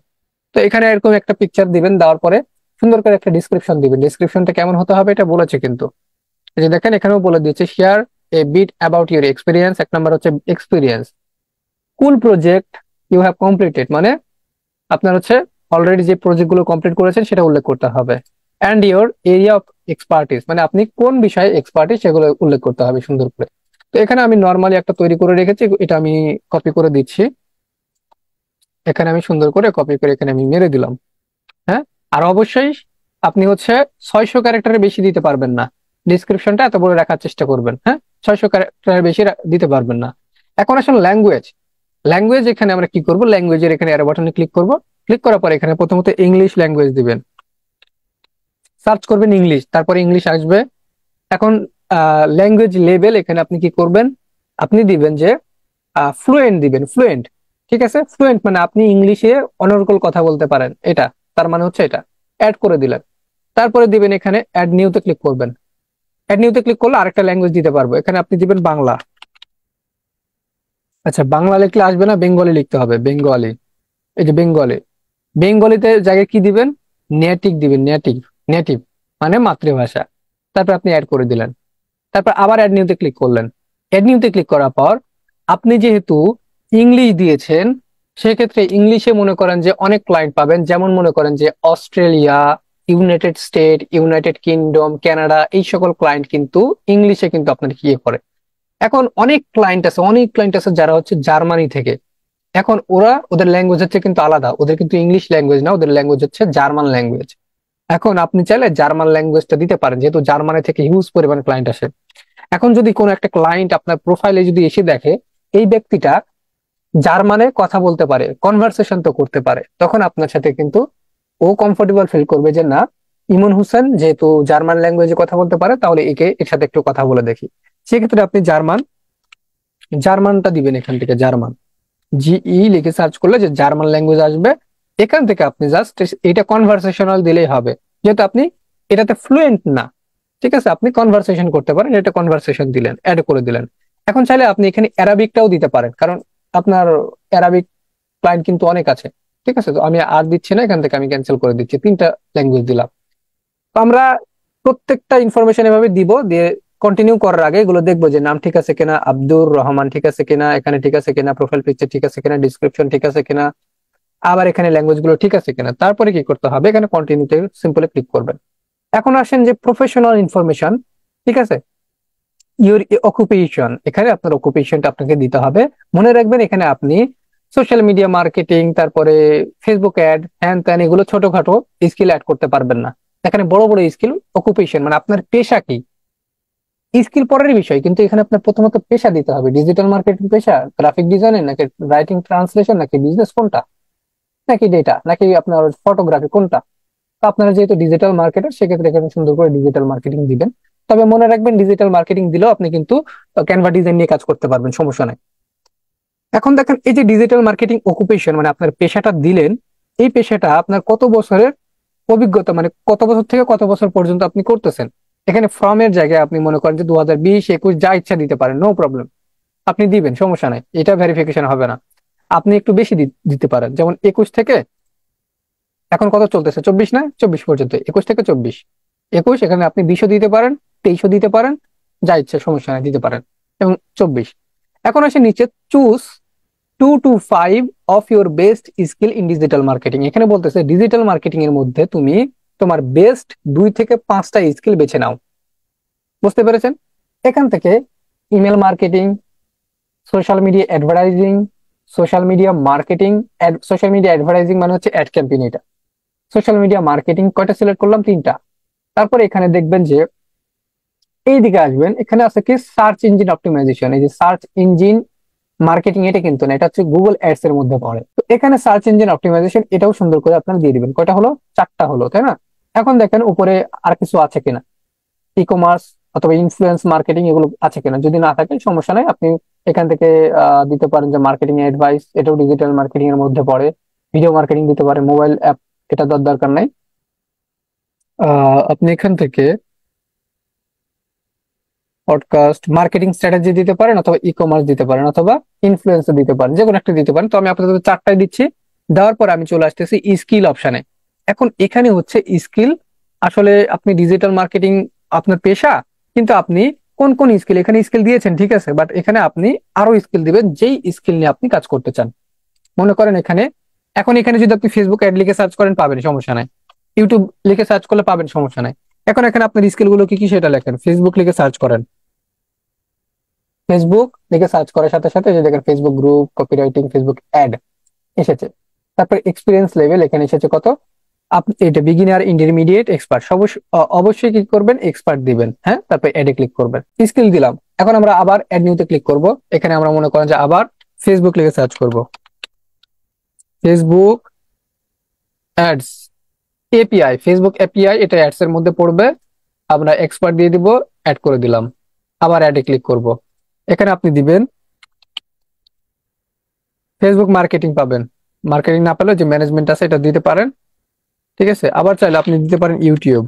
তো এখানে এরকম একটা পিকচার দিবেন, দেওয়ার পরে সুন্দর করে একটা ডিসক্রিপশন দিবেন। ডিসক্রিপশনটা কেমন হতে হবে এটা বলেছে কিন্তু, এই যে দেখেন এখানেও বলে দিয়েছে share a bit about your experience. 1 number হচ্ছে experience, cool project you have completed, মানে আপনার হচ্ছে অলরেডি যে প্রজেক্ট গুলো কমপ্লিট করেছেন সেটা উল্লেখ করতে হবে। And your area of expertise, মানে আপনি কোন বিষয়ে এক্সপার্টিস সেগুলো উল্লেখ করতে হবে সুন্দর করে। তো এখানে আমি নর্মালি একটা তৈরি করে রেখেছি, এটা আমি কপি করে দিচ্ছি। এখানে আমি সুন্দর করে কপি করে এখানে আমি মেরে দিলাম। হ্যাঁ, আর অবশ্যই আপনি হচ্ছে 600 ক্যারেক্টারের বেশি দিতে পারবেন না, ডিসক্রিপশনটা এত বড় রাখার চেষ্টা করবেন। হ্যাঁ, 600 ক্যারেক্টারের বেশি দিতে পারবেন না। এখন আসলে ল্যাঙ্গুয়েজ এখানে আমরা কি করব, ল্যাঙ্গুয়েজের এখানে অ্যারো বাটনে ক্লিক করব। ক্লিক করার পর এখানে প্রথমত ইংলিশ ল্যাঙ্গুয়েজ দিবেন, সার্চ করবেন ইংলিশ, তারপরে ইংলিশ আসবে। এখন ল্যাঙ্গুয়েজ লেভেল এখানে আপনি কি করবেন, আপনি দিবেন যে ফ্লুয়েন্ট দিবেন, ফ্লুয়েন্ট, ঠিক আছে। ফ্লুয়েন্ট মানে আপনি ইংলিশে অনর্গল কথা বলতে পারেন, এটা তার মানে হচ্ছে এটা অ্যাড করে দিলেন। তারপরে দিবেন এখানে অ্যাড নিউতে ক্লিক করবেন। অ্যাড নিউতে ক্লিক করলে আরেকটা ল্যাঙ্গুয়েজ দিতে পারবো, এখানে আপনি দিবেন বাংলা। আচ্ছা, বাংলা লিখলে আসবে না, বেঙ্গলি লিখতে হবে, বেঙ্গলি। এই যে বেঙ্গলিতে জায়গায় কি দিবেন, নেটিভ দিবেন, নেটিভ মানে মাতৃভাষা। তারপর আপনি অ্যাড করে দিলেন। তারপর আবার অ্যাড নিউতে ক্লিক করলেন। অ্যাড নিউতে ক্লিক করার পর আপনি যেহেতু ইংলিশ দিয়েছেন, সেক্ষেত্রে ইংলিশে মনে করেন যে অনেক ক্লায়েন্ট পাবেন, যেমন মনে করেন যে Australia, United state, United kingdom, Canada, এই সকল ক্লায়েন্ট কিন্তু ইংলিশে কিন্তু আপনার কি করে। এখন অনেক ক্লায়েন্ট আছে যারা হচ্ছে জার্মানি থেকে। এখন ওদের ল্যাঙ্গুয়েজ হচ্ছে কিন্তু আলাদা, ওদের কিন্তু ইংলিশ ল্যাঙ্গুয়েজ না, ওদের ল্যাঙ্গুয়েজ হচ্ছে জার্মান ল্যাঙ্গুয়েজ। এখন আপনি চাইলে জার্মান ল্যাঙ্গুয়েজটা দিতে পারেন, যেহেতু জার্মানি থেকে হিউজ পরিমাণ ক্লায়েন্ট আসে। এখন যদি কোনো একটা ক্লায়েন্ট আপনার প্রোফাইলে যদি এসে দেখে এই ব্যক্তিটা জার্মানে কথা বলতে পারে, কনভারসেশন তো করতে পারে, তখন আপনার সাথে কিন্তু ও কমফোর্টেবল ফিল করবে যে না, ইমন হোসেন যেহেতু জার্মান ল্যাঙ্গুয়েজে কথা বলতে পারে, তাহলে এর সাথে একটু কথা বলে দেখি। সেক্ষেত্রে আপনি জার্মানটা দিবেন। এখান থেকে জার্মান, জিই লিখে সার্চ করলে যে জার্মান ল্যাঙ্গুয়েজ আসবে। এখান থেকে আপনি জাস্ট এটা কনভারসেশনাল দিলেই হবে, যেহেতু আপনি এটাতে ফ্লুয়েন্ট না। ঠিক আছে, আপনি কনভারসেশন করতে পারেন, এটা কনভারসেশন দিলেন, অ্যাড করে দিলেন। এখন চাইলে আপনি এখানে অ্যারাবিকটাও দিতে পারেন, কারণ আপনার অ্যারাবিক ক্লায়েন্ট কিন্তু অনেক আছে। ঠিক আছে, তো আমি আর দিচ্ছি না, এখান থেকে আমি ক্যান্সেল করে দিচ্ছি, 3টা ল্যাঙ্গুয়েজ দিলাম। তো আমরা প্রত্যেকটা ইনফরমেশন এভাবে দিব, দিয়ে কন্টিনিউ করার আগে এগুলো দেখবো যে নাম ঠিক আছে কিনা, আব্দুর রহমান ঠিক আছে কিনা, এখানে ঠিক আছে কিনা, প্রোফাইল পিকচার ঠিক আছে কিনা, ডিসক্রিপশন ঠিক আছে কিনা, আবার এখানে ল্যাঙ্গুয়েজ গুলো ঠিক আছে কিনা। তারপরে কি করতে হবে, এখানে কন্টিনিউতে সিম্পলি ক্লিক করবেন। এখন আসেন যে প্রফেশনাল ইনফরমেশন। ঠিক আছে, ইউর অকুপেশন, এখানে আপনার অকুপেশনটা আপনাকে দিতে হবে। মনে রাখবেন এখানে আপনি সোশ্যাল মিডিয়া মার্কেটিং, তারপরে ফেসবুক অ্যাড, হ্যান ত্যান, এগুলো ছোটখাটো স্কিল অ্যাড করতে পারবেন না। এখানে বড় বড় স্কিল, অকুপেশন মানে আপনার পেশা কি, স্কিল পরের বিষয়, কিন্তু এখানে আপনার প্রথমত পেশা দিতে হবে। ডিজিটাল মার্কেটিং পেশা, গ্রাফিক ডিজাইনের, নাকি রাইটিং ট্রান্সলেশন, নাকি বিজনেস কোনটা, নাকি ডেটা, নাকি আপনার ফটোগ্রাফি কোনটা। তো আপনারা যেহেতু ডিজিটাল মার্কেটার, সেক্ষেত্রে এখানে সুন্দর করে ডিজিটাল মার্কেটিং দিবেন। তবে মনে রাখবেন ডিজিটাল মার্কেটিং দিলেও আপনি কিন্তু ক্যানভা ডিজাইন নিয়ে কাজ করতে পারবেন, সমস্যা নাই। এখন দেখেন এই যে ডিজিটাল মার্কেটিং অকুপেশন মানে আপনার পেশাটা দিলেন, এই পেশাটা আপনার কত বছরের অভিজ্ঞতা, মানে কত বছর থেকে কত বছর পর্যন্ত আপনি করতেছেন। এখানে ফর্মের জায়গায় আপনি মনে করেন যে 2020, 21 যা ইচ্ছা দিতে পারেন, নো প্রবলেম, আপনি দিবেন, সমস্যা নাই, এটা ভেরিফিকেশন হবে না। আপনি একটু বেশি দিতে পারেন, যেমন 21 থেকে এখন কত চলতেছে, 24 না, 24 পর্যন্ত, 21 থেকে 24, 21, এখানে আপনি 20ও দিতে পারেন, 23ও দিতে পারেন, যা ইচ্ছা সমস্যা নাই দিতে পারেন, এবং 24। এখন আসে নিচে, choose 2 to 5 of your best skill in digital marketing. এখানে বলতেছে ডিজিটাল মার্কেটিং এর মধ্যে তুমি তোমার বেস্ট 2 থেকে 5টা স্কিল বেছে নাও। বুঝতে পেরেছেন? এখান থেকে email marketing, social media advertising, social media marketing, social media advertising মানে হচ্ছে অ্যাড ক্যাম্পেইন, এটা। সোশ্যাল মিডিয়া মার্কেটিং কয়টা সিলেক্ট করলাম, 3টা। তারপরে এখানে দেখবেন যে এই দিকে আসবেন, এখানে আছে কি সার্চ ইঞ্জিন অপটিমাইজেশন। এই যে সার্চ ইঞ্জিন মার্কেটিং, এটা কিন্তু না, এটা হচ্ছে গুগল অ্যাডস এর মধ্যে পড়ে। তো এখানে সার্চ ইঞ্জিন অপটিমাইজেশন, এটাও সুন্দর করে আপনারা দিয়ে দিবেন। কয়টা হলো, 4টা হলো, তাই না? এখন দেখেন উপরে আর কিছু আছে কিনা, ই কমার্স অথবা ইনফ্লুয়েন্স মার্কেটিং এগুলো আছে কিনা। যদি না থাকে সমস্যা নাই, আপনি এখান থেকে দিতে পারেন যে মার্কেটিং অ্যাডভাইস, এটাও ডিজিটাল মার্কেটিং এর মধ্যে পড়ে। ভিডিও মার্কেটিং দিতে পারেন, মোবাইল অ্যাপ, এটা দরকার নাই। আপনি এখান থেকে পডকাস্ট মার্কেটিং স্ট্র্যাটেজি দিতে পারেন, অথবা ই কমার্স দিতে পারেন, অথবা ইনফ্লুয়েন্সার দিতে পারেন, যে কোনো একটা দিতে পারেন। তো আমি আপাতত 4টাই দিচ্ছি। দেওয়ার পর আমি চলে আসতেছি স্কিল অপশনে। এখন এখানে হচ্ছে স্কিল, আসলে আপনি ডিজিটাল মার্কেটিং আপনার পেশা, কিন্তু আপনি কোন কোন স্কিল, এখানে স্কিল দিয়েছেন ঠিক আছে, বাট এখানে আপনি আরো স্কিল দিবেন যেই স্কিল নিয়ে আপনি কাজ করতে চান। মনে করেন এখানে, এখন এখানে যদি আপনি ফেসবুক অ্যাড লিখে সার্চ করেন পাবেন, সমস্যা নাই। ইউটিউব লিখে সার্চ করলে পাবেন, সমস্যা নাই। এখন এখানে আপনার স্কিল গুলো কি কি সেটা লেখেন, ফেসবুক লিখে সার্চ করেন, ফেসবুক লিখে সার্চ করার সাথে সাথে যে দেখেন Facebook group, copywriting, Facebook ad এসেছে। তারপর এক্সপিরিয়েন্স লেভেল এখানে এসেছে কত, আপনি এটা বিগিনার, ইন্টারমিডিয়েট, এক্সপার্ট, অবশ্যই কি করবেন, এক্সপার্ট দিবেন। হ্যাঁ, তারপর অ্যাডে ক্লিক করবেন, স্কিল দিলাম। এখন আমরা আবার অ্যাড নিউতে ক্লিক করব। এখানে আমরা মনে করেন যে আবার ফেসবুক লিখে সার্চ করব, Facebook ads API, Facebook API, এটা অ্যাডস এর মধ্যে পড়বে। আমরা এক্সপার্ট দিয়ে দিব, অ্যাড করে দিলাম। আবার অ্যাডে ক্লিক করব। এখানে আপনি দিবেন ফেসবুক মার্কেটিং, পাবেন। মার্কেটিং না পেলে যে ম্যানেজমেন্ট আছে এটা দিতে পারেন, ঠিক আছে। আবার চাইলে আপনি দিতে পারেন ইউটিউব,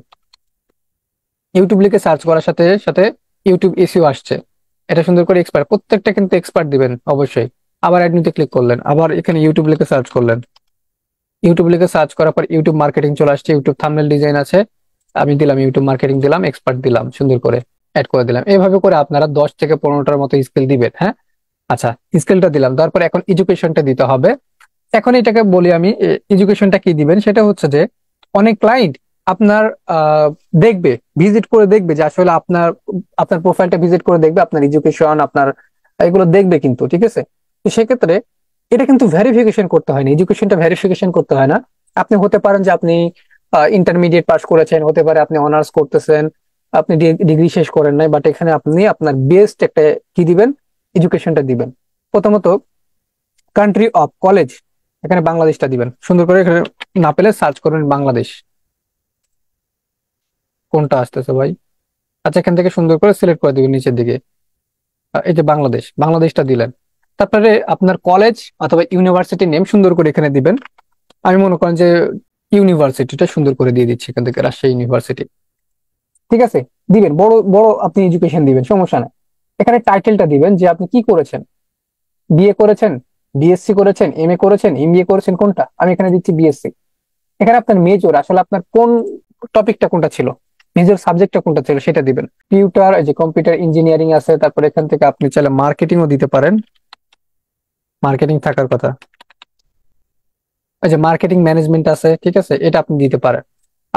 ইউটিউব লিখে সার্চ করার সাথে সাথে ইউটিউব এসইও আসছে, এটা সুন্দর করে এক্সপার্ট, প্রত্যেকটা কিন্তু এক্সপার্ট দিবেন অবশ্যই। আবার অ্যাড নিতে ক্লিক করলেন, আবার এখানে ইউটিউব লিখে সার্চ করলেন, ইউটিউব লিখে সার্চ করার পর ইউটিউব মার্কেটিং চলে আসছে, ইউটিউব থাম্বনেল ডিজাইন আছে, আমি দিলাম ইউটিউব মার্কেটিং, দিলাম এক্সপার্ট, দিলাম সুন্দর করে অ্যাড করে দিলাম। এইভাবে করে আপনারা 10 থেকে 15টার মতো স্কিল দিবেন। হ্যাঁ, আচ্ছা, স্কিলটা দিলাম, তারপর এখন এডুকেশনটা দিতে হবে। এখন এটাকে বলি আমি, এডুকেশনটা কি দিবেন, সেটা হচ্ছে যে অনেক ক্লায়েন্ট আপনার দেখবে, ভিজিট করে দেখবে যে আসলে আপনার আপনার প্রোফাইলটা ভিজিট করে দেখবে, আপনার এডুকেশন, আপনার এগুলো দেখবে কিন্তু, ঠিক আছে। তো সেক্ষেত্রে এটা কিন্তু ভেরিফিকেশন করতে হয় না, এডুকেশনটা ভেরিফিকেশন করতে হয় না। আপনি হতে পারেন যে আপনি ইন্টারমিডিয়েট পাস করেছেন, হতে পারে আপনি অনার্স করতেছেন, আপনি ডিগ্রি শেষ করেন নাই, বাট এখানে আপনি আপনার বেস্ট একটা, কি দিবেন, এডুকেশনটা দিবেন। প্রথমত, কান্ট্রি অফ কলেজ, কোন কলেজে আপনি পড়াশোনা করছেন, কোন কলেজে আপনি ডিগ্রি শেষ করেছেন, কোন কলেজে আপনি অনার্স করতেছেন, আপনি ডিগ্রি শেষ করেন নাই, বাট এখানে আপনি আপনার বেস্ট একটা কি দিবেন, এডুকেশনটা দিবেন। এখানে বাংলাদেশটা দিবেন সুন্দর করে। এখানে না পেলে সার্চ করবেন বাংলাদেশ, কোনটা আসতেছে ভাই। আচ্ছা, এখান থেকে সুন্দর করে সিলেক্ট করে দিবেন নিচের দিকে। এই যে বাংলাদেশ, বাংলাদেশটা দিলেন। তারপরে আপনার কলেজ অথবা ইউনিভার্সিটি নেম সুন্দর করে এখানে দিবেন। আমি মনে করেন যে ইউনিভার্সিটিটা সুন্দর করে দিয়ে দিচ্ছি এখান থেকে, রাজশাহী ইউনিভার্সিটি। ঠিক আছে, দিবেন বড় বড় আপনি এডুকেশন দিবেন, সমস্যা নাই। এখানে টাইটেলটা দিবেন যে আপনি কি করেছেন, বিএ করেছেন, বিএসসি করেছেন, এমএ করেছেন, এমবিএ করেছেন, কোনটা। আমি এখানে দিচ্ছি বিএসসি। এখানে আপনার মেজর, আসলে আপনার কোন টপিকটা কোনটা ছিল, মেজর সাবজেক্টটা কোনটা ছিল সেটা দিবেন। কম্পিউটার, এই যে কম্পিউটার ইঞ্জিনিয়ারিং আছে, তারপরে এখান থেকে আপনি চাইলে মার্কেটিংও দিতে পারেন, মার্কেটিং থাকার কথা। এই যে মার্কেটিং ম্যানেজমেন্ট আছে, ঠিক আছে, এটা আপনি দিতে পারেন।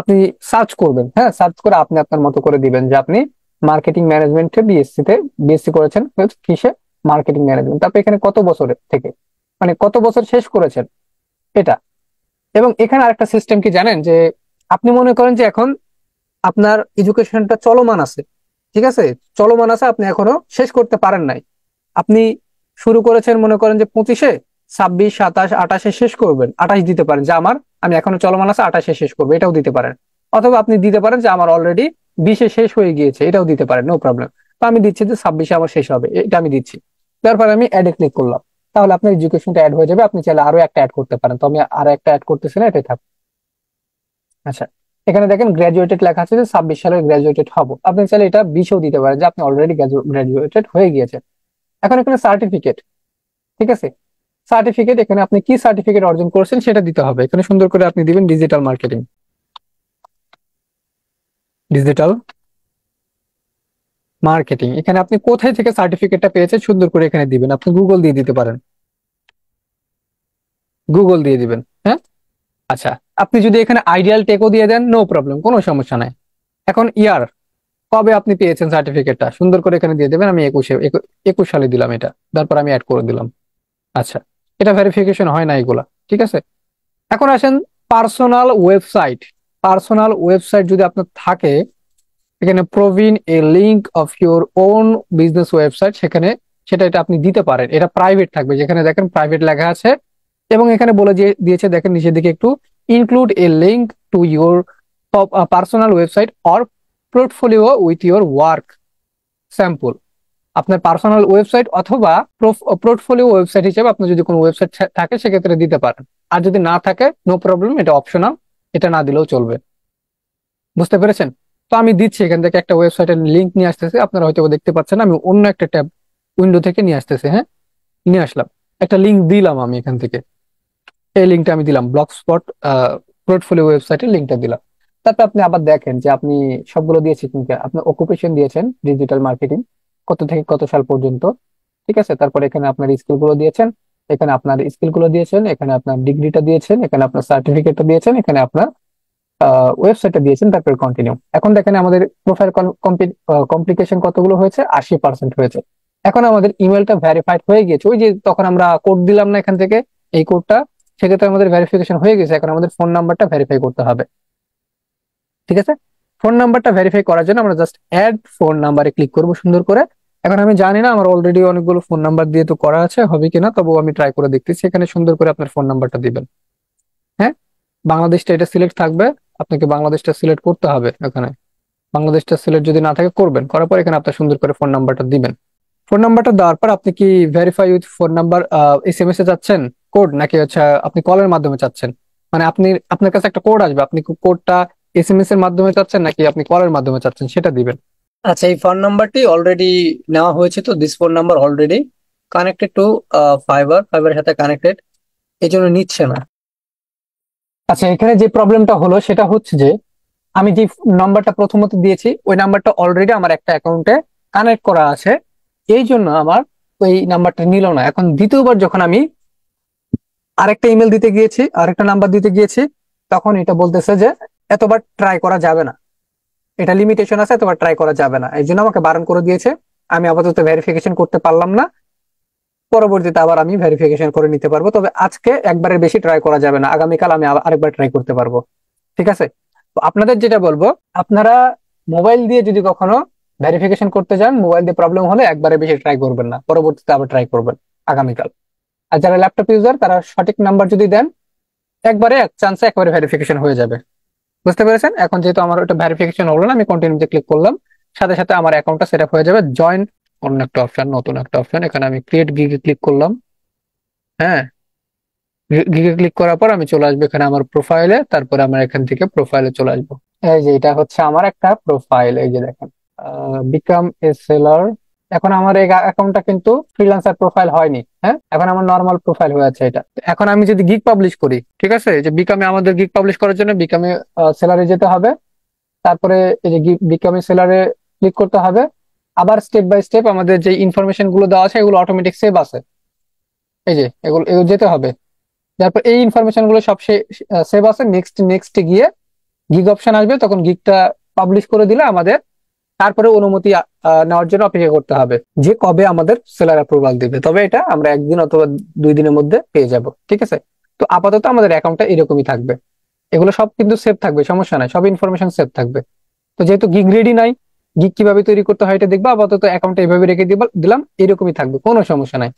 আপনি সার্চ করবেন, হ্যাঁ, সার্চ করে আপনি আপনার মতো করে দিবেন যে আপনি মার্কেটিং ম্যানেজমেন্টে বিএসসি করেছেন, কিসে, মার্কেটিং ম্যানেজমেন্ট। তারপর এখানে কত বছরের থেকে, মানে কত বছর শেষ করেছেন এটা। এবং এখানে আরেকটা সিস্টেম কি জানেন, যে আপনি মনে করেন যে এখন আপনার এডুকেশনটা চলমান আছে, ঠিক আছে, চলমান আছে, আপনি এখনো শেষ করতে পারেন নাই। আপনি শুরু করেছেন মনে করেন যে 25-এ, 26, 27, 28-এ শেষ করবেন, 28 দিতে পারেন যে আমি এখনো চলমান আছে, 28-এ শেষ করবো, এটাও দিতে পারেন। অথবা আপনি দিতে পারেন যে আমার অলরেডি 20-এ শেষ হয়ে গিয়েছে, এটাও দিতে পারেন, নো প্রবলেম। তো আমি দিচ্ছি যে 26-এ আমার শেষ হবে, এটা আমি দিচ্ছি। তারপর আমি অ্যাডে ক্লিক করলাম, তাহলে আপনার এডুকেশনটা অ্যাড হয়ে যাবে। আপনি চাইলে আরো একটা অ্যাড করতে পারেন, তো আমি আরো একটা অ্যাড করতেছি না, এটাই থাক। আচ্ছা, এখানে দেখেন গ্রাজুয়েটেড লেখা আছে, যে 26 সালের গ্রাজুয়েটেড হব। আপনি চাইলে এটা 20-এও দিতে পারেন, যে আপনি অলরেডি গ্রাজুয়েটেড হয়ে গিয়েছেন। এখন এখানে সার্টিফিকেট, ঠিক আছে, সার্টিফিকেট, এখানে আপনি কি সার্টিফিকেট অর্জন করেছেন সেটা দিতে হবে। এখানে সুন্দর করে আপনি দিবেন ডিজিটাল মার্কেটিং, ডিজিটাল মার্কেটিং। এখানে আপনি কোথায় থেকে সার্টিফিকেটটা পেয়েছেন সুন্দর করে এখানে দিবেন। আপনি গুগল দিয়ে দিতে পারেন, গুগল দিয়ে দিবেন, হ্যাঁ। আচ্ছা, আপনি যদি এখানে আইডিয়াল টেকও দিয়ে দেন, নো প্রবলেম, কোনো সমস্যা নাই। এখন ইয়ার, কবে আপনি পেয়েছেন সার্টিফিকেটটা সুন্দর করে এখানে দিয়ে দেবেন। আমি 21 সালে দিলাম এটা, তারপর আমি অ্যাড করে দিলাম। আচ্ছা, এটা ভেরিফিকেশন হয় না এগুলা, ঠিক আছে। এখন আসেন পার্সোনাল ওয়েবসাইট। পার্সোনাল ওয়েবসাইট যদি আপনার থাকে, এখানে প্রভিন এ link of your own business website, সেটা এটা আপনি দিতে পারেন। এটা প্রাইভেট থাকবে, যেখানে দেখেন প্রাইভেট লেখা আছে। এবং এখানে বলে দিয়েছে, দেখেন নিচের দিকে একটু, include A link to your personal website or portfolio with your work sample. আপনার পার্সোনাল ওয়েবসাইট অথবা পোর্টফোলিও ওয়েবসাইট হিসেবে আপনার যদি কোনো ওয়েবসাইট থাকে সেক্ষেত্রে দিতে পারেন। আর যদি না থাকে, নো প্রবলেম, এটা অপশনাল, এটা না দিলেও চলবে। বুঝতে পেরেছেন? তো আমি দিচ্ছি, এখান থেকে একটা ওয়েবসাইটের লিঙ্ক নিয়ে আসতেছে, আপনারা হয়তো দেখতে পাচ্ছেন, আমি অন্য একটা ট্যাব উইন্ডো থেকে নিয়ে আসতেছে, হ্যাঁ, নিয়ে আসলাম। একটা লিঙ্ক দিলাম আমি এখান থেকে, এই লিঙ্কটা আমি দিলাম, ব্লগ স্পট পোর্টফোলিও ওয়েবসাইটের লিঙ্কটা দিলাম। তারপর আপনি আবার দেখেন যে আপনি সবগুলো দিয়েছি, কিন্তু আপনি অকুপেশন দিয়েছেন ডিজিটাল মার্কেটিং, কত থেকে কত সাল পর্যন্ত, ঠিক আছে। তারপরে এখানে আপনার স্কিল গুলো দিয়েছেন, এখানে আপনার স্কিল গুলো দিয়েছেন, এখানে আপনার ডিগ্রিটা দিয়েছেন, এখানে আপনার সার্টিফিকেটটা দিয়েছেন, এখানে আপনার ওয়েবসাইটটা দিয়েছেন, তারপর কন্টিনিউ। এখন দেখেন আমাদের প্রোফাইল কমপ্লিকেশন কতগুলো হয়েছে, 80% হয়েছে। এখন আমাদের ইমেলটা ভেরিফাইড হয়ে গেছে, ওই যে তখন আমরা কোড দিলাম না এখান থেকে, এই কোডটা, সেক্ষেত্রে আমাদের ভেরিফিকেশন হয়ে গেছে। এখন আমাদের ফোন নাম্বারটা ভেরিফাই করতে হবে, ঠিক আছে। ফোন নাম্বারটা ভেরিফাই করার জন্য আমরা জাস্ট অ্যাড ফোন নাম্বারে ক্লিক করব সুন্দর করে। এখন আমি জানি না, আমার অলরেডি অনেকগুলো ফোন নাম্বার দিয়ে তো করা আছে, হবে কিনা, তবুও আমি ট্রাই করে দেখতেছি। এখানে সুন্দর করে আপনার ফোন নাম্বারটা দিবেন, হ্যাঁ। বাংলাদেশটা এটা সিলেক্ট থাকবে, আপনাকে বাংলাদেশটা সিলেক্ট করতে হবে। এখানে বাংলাদেশটা সিলেক্ট যদি না থাকে, করবেন, করার পর এখানে আপনার সুন্দর করে ফোন নাম্বারটা দিবেন। ফোন নাম্বারটা দেওয়ার পর আপনি কি verify with phone number SMS এ চাচ্ছেন কোড, নাকি হচ্ছে আপনি কলের মাধ্যমে চাচ্ছেন? মানে আপনার কাছে একটা কোড আসবে, আপনি কোডটা এসএমএস এর মাধ্যমে চাচ্ছেন নাকি আপনি কলের মাধ্যমে চাচ্ছেন, সেটা দিবেন। আচ্ছা, এই ফোন নাম্বারটি অলরেডি নেওয়া হয়েছে, তো this phone number already connected to ফাইবারের সাথে কানেক্টেড, এই জন্য নিচ্ছে না। আচ্ছা, এখানে যে প্রবলেমটা হলো সেটা হচ্ছে যে আমি যে নাম্বারটা প্রথমত দিয়েছি, ওই নাম্বারটা অলরেডি আমার একটা অ্যাকাউন্টে কানেক্ট করা আছে, এই জন্য আমার ওই নাম্বারটা নিল না। এখন দ্বিতীয়বার যখন আমি আরেকটা ইমেল দিতে গিয়েছি, আরেকটা নাম্বার দিতে গিয়েছি, তখন এটা বলতেছে যে এতবার ট্রাই করা যাবে না, এটা লিমিটেশন আছে, এতবার ট্রাই করা যাবে না, এই জন্য আমাকে বারণ করে দিয়েছে। আমি আপাতত ভেরিফিকেশন করতে পারলাম না, পরবর্তীতে আবার আমি ভেরিফিকেশন করে নিতে পারবো। তবে আজকে একবারের বেশি ট্রাই করা যাবে না, আগামীকাল আমি আরেকবার ট্রাই করতে পারবো, ঠিক আছে। তো আপনাদের যেটা বলবো, আপনারা মোবাইল দিয়ে যদি কখনো ভেরিফিকেশন করতে যান, মোবাইল দিয়ে প্রবলেম হলে একবারে বেশি ট্রাই করবেন না, পরবর্তীতে আবার ট্রাই করবেন আগামীকাল। আর যারা ল্যাপটপ ইউজার তারা সঠিক নাম্বার যদি দেন একবারে এক চান্সে একবারে ভেরিফিকেশন হয়ে যাবে। বুঝতে পেরেছেন? এখন যেহেতু আমার ওটা ভেরিফিকেশন হলো না, আমি কন্টিনিউতে ক্লিক করলাম, সাথে সাথে আমার অ্যাকাউন্টটা সেট আপ হয়ে যাবে। জয়েন, অন্য একটা অপশন, নতুন একটা অপশন, এখানে আমি ক্রিয়েট গিগে ক্লিক করলাম। হ্যাঁ, গিগে ক্লিক করার পর আমি চলে আসবো এখানে আমার প্রোফাইলে, তারপরে আমার এখান থেকে প্রোফাইলে চলে আসবো। এই যে এটা হচ্ছে আমার একটা প্রোফাইল, এই যে দেখেন, বিকাম এ সেলার। এখন আমার এই অ্যাকাউন্টটা কিন্তু ফ্রিল্যান্সার প্রোফাইল হয়নি। হ্যাঁ, এখন আমার নর্মাল প্রোফাইল হয়ে আছে এটা। এখন আমি যদি গিগ পাবলিশ করি, ঠিক আছে, যে বিকামে আমাদের গিগ পাবলিশ করার জন্য বিকামে সেলারে যেতে হবে, তারপরে এই যে বিকামে সেলারে ক্লিক করতে হবে। আবার স্টেপ বাই স্টেপ আমাদের যে ইনফরমেশন গুলো দেওয়া আছে এগুলো অটোমেটিক সেভ আছে, এই যে এগুলো এগুলো যেতে হবে। তারপর এই ইনফরমেশন গুলো সব সেভ আছে। নেক্সট নেক্সট গিয়ে গিগ অপশন আসবে, তখন গিগটা পাবলিশ করে দিলে আমাদের তারপরে অনুমতি নেওয়ার জন্য অপেক্ষা করতে হবে যে কবে আমাদের সেলার অ্যাপ্রুভাল দিবে। তবে এটা আমরা একদিন অথবা 2 দিনের মধ্যে পেয়ে যাব। ঠিক আছে, তো আপাতত আমাদের অ্যাকাউন্টটা এরকমই থাকবে। এগুলো সব কিন্তু সেভ থাকবে, সমস্যা নাই, সব ইনফরমেশন সেভ থাকবে। তো যেহেতু গিগ রেডি নাই, গিগ কিভাবে তৈরি করতে হয় এটা দেখবো। আপাতত অ্যাকাউন্টটা এইভাবে রেখে দিলাম, এরকমই থাকবে, কোনো সমস্যা নাই।